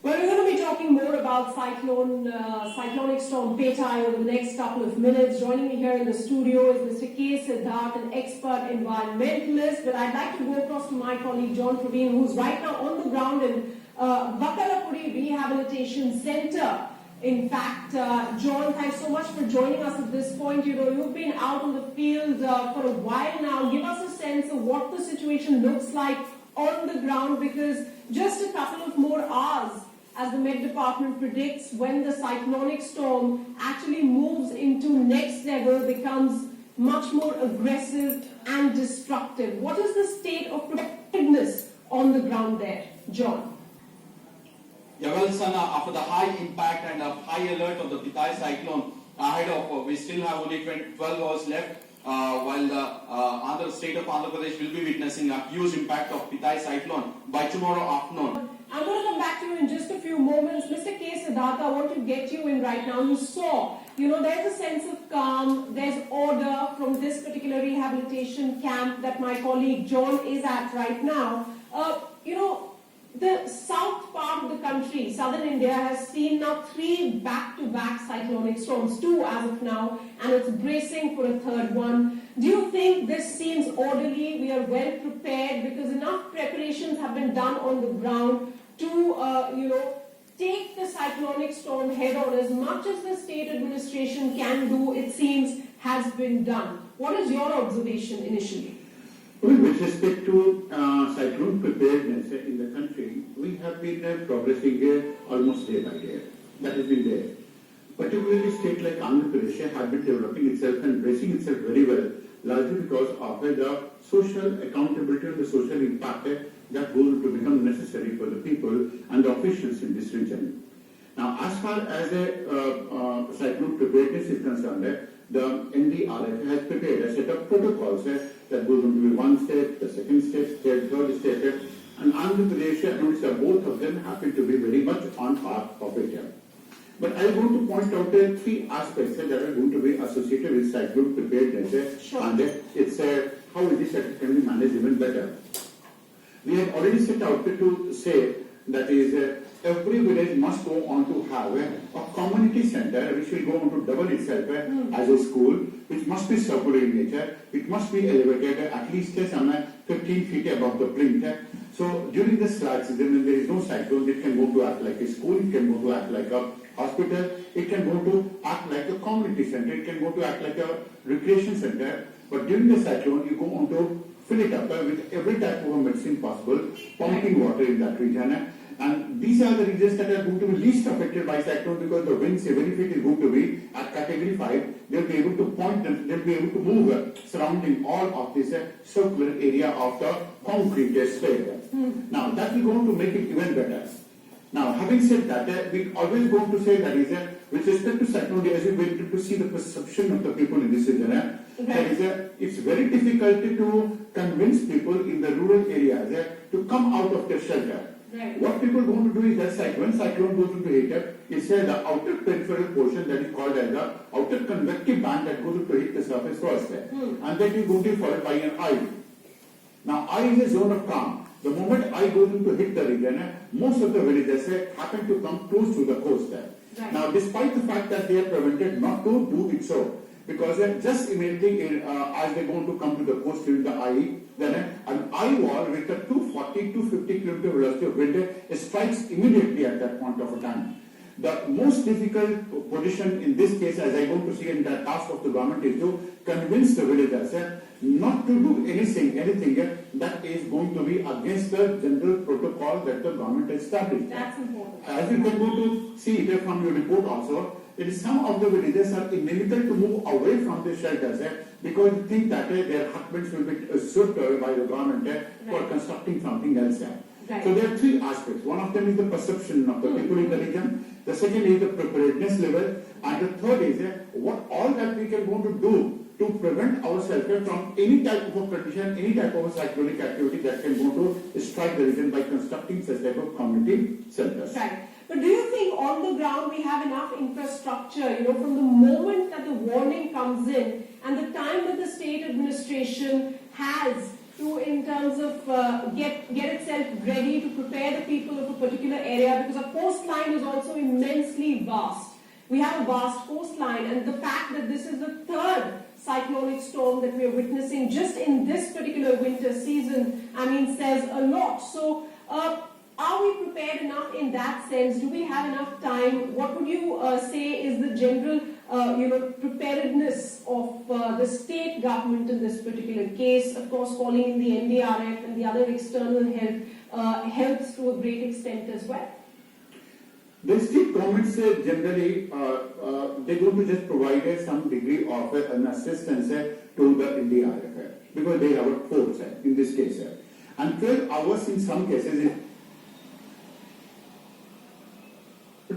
Well, we're going to be talking more about cyclonic storm Petai over the next couple of minutes. Joining me here in the studio is Mr. K. Siddharth, an expert environmentalist. But I'd like to go across to my colleague John Praveen, who's right now on the ground in Bakalapuri Rehabilitation Center. In fact, John, thanks so much for joining us at this point. You know, you've been out on the field for a while now. Give us a sense of what the situation looks like on the ground, because just a couple of more hours, as the Met Department predicts, when the cyclonic storm actually moves into next level, becomes much more aggressive and destructive. What is the state of preparedness on the ground there, John? Yeah, well, Sana, after the high impact and a high alert of the Petai cyclone, ahead of, we still have only 12 hours left, while the state of Andhra Pradesh will be witnessing a huge impact of Petai cyclone by tomorrow afternoon. I'm going to come back to you in just a few moments. Mr. K. Siddharth, I want to get you in right now. You saw, there's a sense of calm, there's order from this particular rehabilitation camp that my colleague John is at right now. The south part of the country, southern India, has seen now 3 back-to-back cyclonic storms, 2 as of now, and it's bracing for a third one. Do you think this seems orderly? We are well prepared because enough preparations have been done on the ground to, take the cyclonic storm head on. As much as the state administration can do, it seems, has been done. What is your observation initially? Well, with respect to cyclone preparedness in the country, we have been progressing almost day by day. That has been there. Particularly state like Andhra Pradesh have been developing itself and bracing itself very well, largely because of the social accountability and the social impact that goes to become necessary for the people and the officials in this region. Now, as far as cyclone preparedness is concerned, the NDRF has prepared a set of protocols that goes on to be one step, the second step, third step, and Andhra Pradesh and Odisha, both of them happen to be very much on par of it. But I want to point out 3 aspects that are going to be associated with cyclone preparedness, sure. And it's how is it that it can be managed even better. We have already set out to say that is every village must go on to have a community center which will go on to double itself as a school, which must be circular in nature. It must be elevated at least some 15 feet above the plinth. So during the slack season, when there is no cyclone, it can go to act like a school, it can go to act like a hospital, it can go to act like a community center, it can go to act like a recreation center. But during the cyclone, you go on to fill it up with every type of medicine possible, pumping water in that region. And these are the regions that are going to be least affected by cyclone because the wind severity is going to be at category 5. They'll be able to point them, they'll be able to move surrounding all of this circular area of the concrete state. Now that is going to make it even better. Now, having said that, we always going to say that is with respect to cyclone, as we went to see the perception of the people in this region, that is it's very difficult to convince people in the rural areas to come out of their shelter. Right. What people are going to do is that when cyclone goes into hit up, it's the outer peripheral portion that is called as the outer convective band that goes to hit the surface first. And that is going to be followed by an eye. Now, eye is a zone of calm. The moment eye goes into hit the region, most of the villages happen to come close to the coast. Right. Now, despite the fact that they are prevented not to do it so, because just immediately as they are going to come to the coast during the eye, then an eye wall with a 240 to 50 kilometer velocity of wind strikes immediately at that point of time. The most difficult position in this case, as I go to see in the task of the government, is to convince the villagers not to do anything that is going to be against the general protocol that the government has established. That's important. As you can go to see it from your report also, it is some of the villages are inimical to move away from the shelters because they think that their husbands will be usurped by the government for constructing something else. Right. So there are 3 aspects. One of them is the perception of the people in the region. The second is the preparedness level. And the third is what all that we can go to do to prevent ourselves from any type of a condition, any type of a cyclonic activity that can go to strike the region by constructing such type of community centers. Right. But do you think on the ground we have enough infrastructure, from the moment that the warning comes in and the time that the state administration has to, in terms of get itself ready to prepare the people of a particular area, because our coastline is also immensely vast. We have a vast coastline, and the fact that this is the third cyclonic storm that we are witnessing just in this particular winter season, I mean, says a lot. So, are we prepared enough in that sense? Do we have enough time? What would you say is the general, preparedness of the state government in this particular case? Of course, calling in the NDRF and the other external help helps to a great extent as well. The state governments generally, they're going to just provide some degree of an assistance to the NDRF because they have a force in this case. And 12 hours in some cases is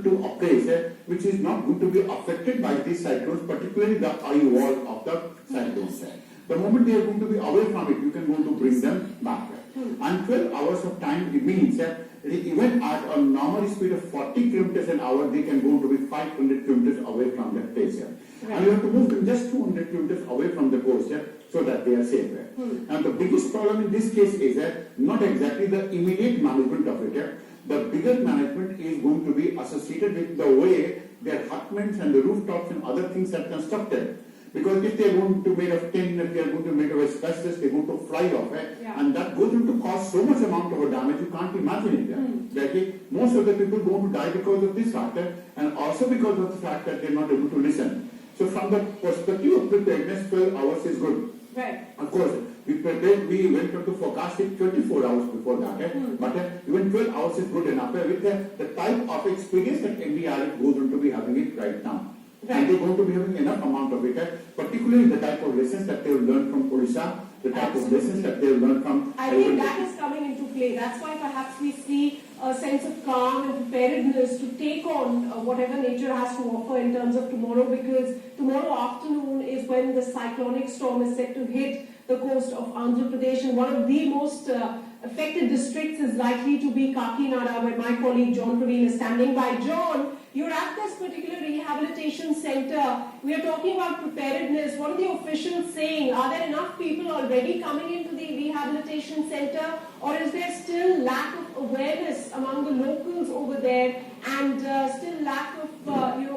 to a place which is not going to be affected by these cyclones, particularly the eye wall of the cyclones. The moment they are going to be away from it, you can go to bring them back. And 12 hours of time, it means even at a normal speed of 40 kilometers an hour, they can go to be 500 kilometers away from that place. Right. And you have to move them just 200 kilometers away from the coast so that they are safe. And the biggest problem in this case is not exactly the immediate management of it. The bigger management is going to be associated with the way their hutments and the rooftops and other things are constructed. Because if they are going to be made of tin, if they are going to be made of asbestos, they are going to fly off. And that goes into cause so much amount of damage, you can't imagine it. Most of the people are going to die because of this factor and also because of the fact that they are not able to listen. So from the perspective of preparedness, 12 hours is good. Right. Of course, we went on to forecast it 24 hours before that, but even 12 hours is good enough with the type of experience that NDRF goes on to be having it right now. Right. And they're going to be having enough amount of it, particularly the type of lessons that they've learned from Odisha, the type of lessons that they've learned from... I think that is coming into play. That's why perhaps we see a sense of calm and preparedness to take on whatever nature has to offer in terms of tomorrow, because tomorrow afternoon is when the cyclonic storm is set to hit the coast of Andhra Pradesh, and one of the most affected districts is likely to be Kakinada, where my colleague John Praveen is standing by. John, you're at this particular rehabilitation center. We are talking about preparedness. What are the officials saying? Are there enough people already coming into the rehabilitation center, or is there still lack of awareness among the locals over there, and still lack of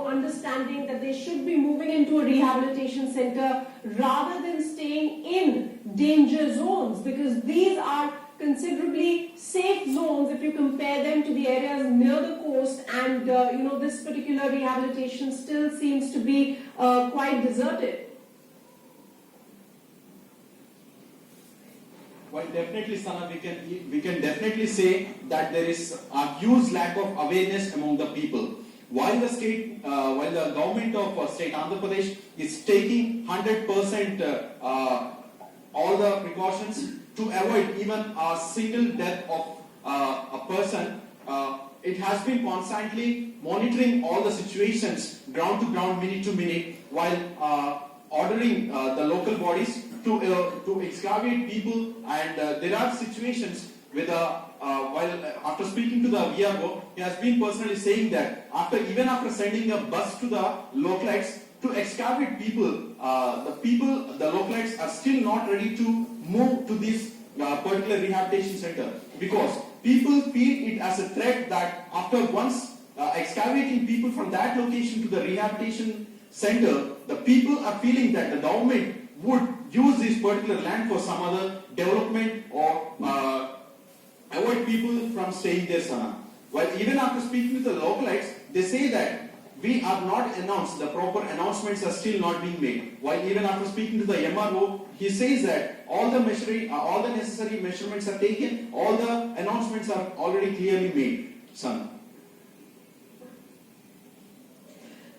understanding that they should be moving into a rehabilitation center rather than staying in danger zones, because these are considerably safe zones if you compare them to the areas near the coast, and this particular rehabilitation still seems to be quite deserted. Well, definitely, Sana, we can definitely say that there is a huge lack of awareness among the people. While the government of state Andhra Pradesh is taking 100% all the precautions to avoid even a single death of a person, it has been constantly monitoring all the situations ground to ground, minute to minute, while ordering the local bodies to excavate people. And there are situations with after speaking to the VRO, he has been personally saying that even after sending a bus to the localites to excavate people, the localites are still not ready to move to this particular rehabilitation center, because people feel it as a threat that after once excavating people from that location to the rehabilitation center, the people are feeling that the government would use this particular land for some other development or avoid people from staying there, Sana. While even after speaking with the localites, they say that we are not announced, the proper announcements are still not being made. While even after speaking to the MRO, he says that all the necessary measurements are taken, all the announcements are already clearly made, Sana.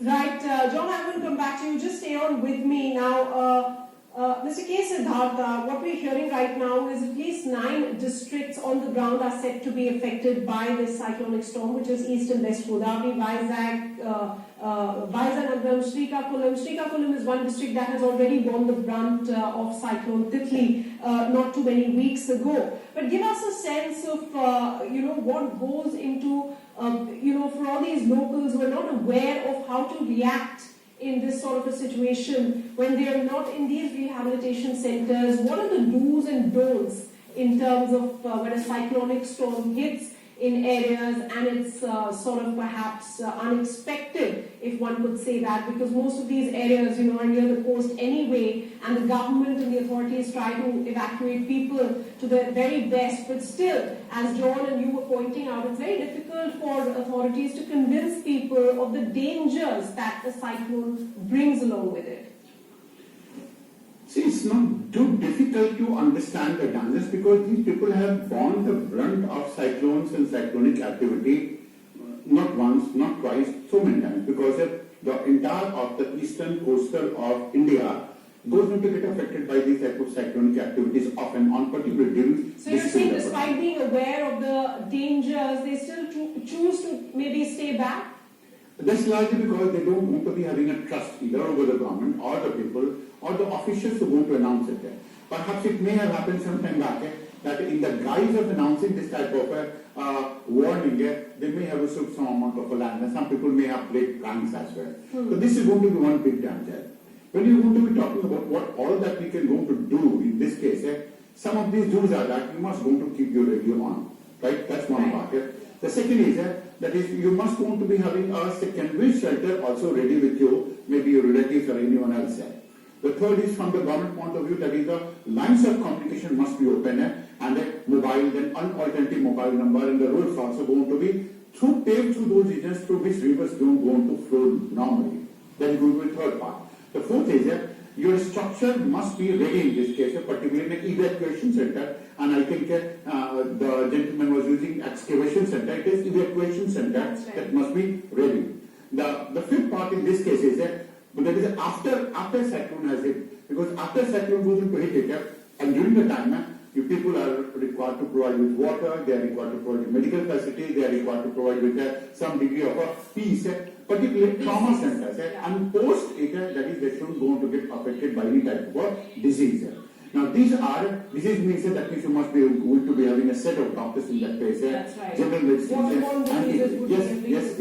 Right, John, I'm going to come back to you. Just stay on with me now. Mr. K. Siddhartha, what we're hearing right now is at least 9 districts on the ground are set to be affected by this cyclonic storm, which is East and West Godavari, Vizag, Vizanagaram, Srikakulam. Srikakulam is one district that has already borne the brunt of Cyclone Titli not too many weeks ago. But give us a sense of, what goes into, for all these locals who are not aware of how to react in this sort of a situation when they are not in these rehabilitation centers? What are the do's and don'ts in terms of when a cyclonic storm hits in areas and it's sort of perhaps unexpected, if one could say that, because most of these areas, are near the coast anyway, and the government and the authorities try to evacuate people to their very best, but still, as John and you were pointing out, it's very difficult for authorities to convince people of the dangers that the cyclone brings along with it. See, it's not too difficult to understand the dangers because these people have borne the brunt of cyclones and cyclonic activity not once, not twice, so many times, because the entire of the eastern coastal of India goes going to get affected by these type of cyclonic activities off and on, particularly during So you're saying despite being aware of the dangers, they still choose to maybe stay back? That's largely because they don't want to be having a trust either over the government or the people or the officials who are going to announce it. Perhaps it may have happened some time back that in the guise of announcing this type of warning, they may have received some amount of land and some people may have played pranks as well. So this is going to be one big danger. When you're going to be talking about what all that we can going to do in this case, some of these do's are that you must going to keep your radio on. Right? That's one part. The second is that is you must going to be having a secondary shelter also ready with you, maybe your relatives or anyone else. The third is from the government point of view, that is the lines of communication must be open and a mobile, then unalternative mobile number, and the roads also going to be paved through those regions through which rivers don't going to flow normally. That is going to be the third part. The fourth is your structure must be ready in this case, particularly an evacuation center, and I think the gentleman was using excavation center. It is evacuation center that must be ready. The fifth part in this case is that after cyclone has hit, because after cyclone goes into hit it, and during the time you people are required to provide with water, they are required to provide with medical facilities, they are required to provide with some degree of peace, particularly trauma centers, and post it, that is, they shouldn't going to get affected by any type of disease. Now these disease means that means you must be going to be having a set of doctors in that place. That's right. General medicine. Yes.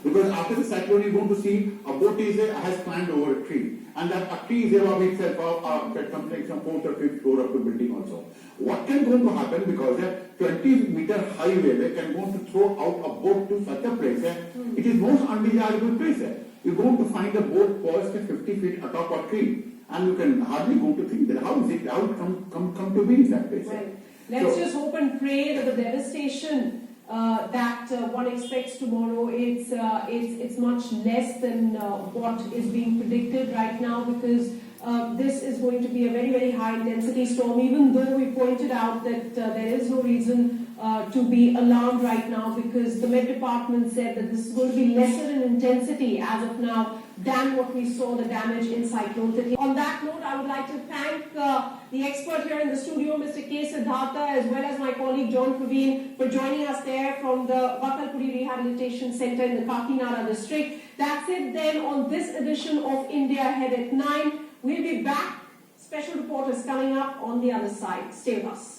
Because after the cyclone, you're going to see a boat has climbed over a tree, and that a tree is above itself, something some 4th or 5th floor of the building also. What can going to happen, because a 20-meter high wave can going to throw out a boat to such a place, it is most undesirable place. You're going to find a boat perched 50 feet atop a tree, and you can hardly go to think that how it come to be in that place. Right. Let's just hope and pray that the devastation that one expects tomorrow, it's much less than what is being predicted right now, because this is going to be a very, very high intensity storm, even though we pointed out that there is no reason to be alarmed right now, because the Met Department said that this is going to be lesser in intensity as of now than what we saw the damage in Cyclone Tithi. On that note, I would like to thank the expert here in the studio, Mr. K. Siddhartha, as well as my colleague John Praveen, for joining us there from the Vatalpuri Rehabilitation Center in the Kakinada district. That's it then on this edition of India Ahead at 9. We'll be back. Special reporters coming up on the other side. Stay with us.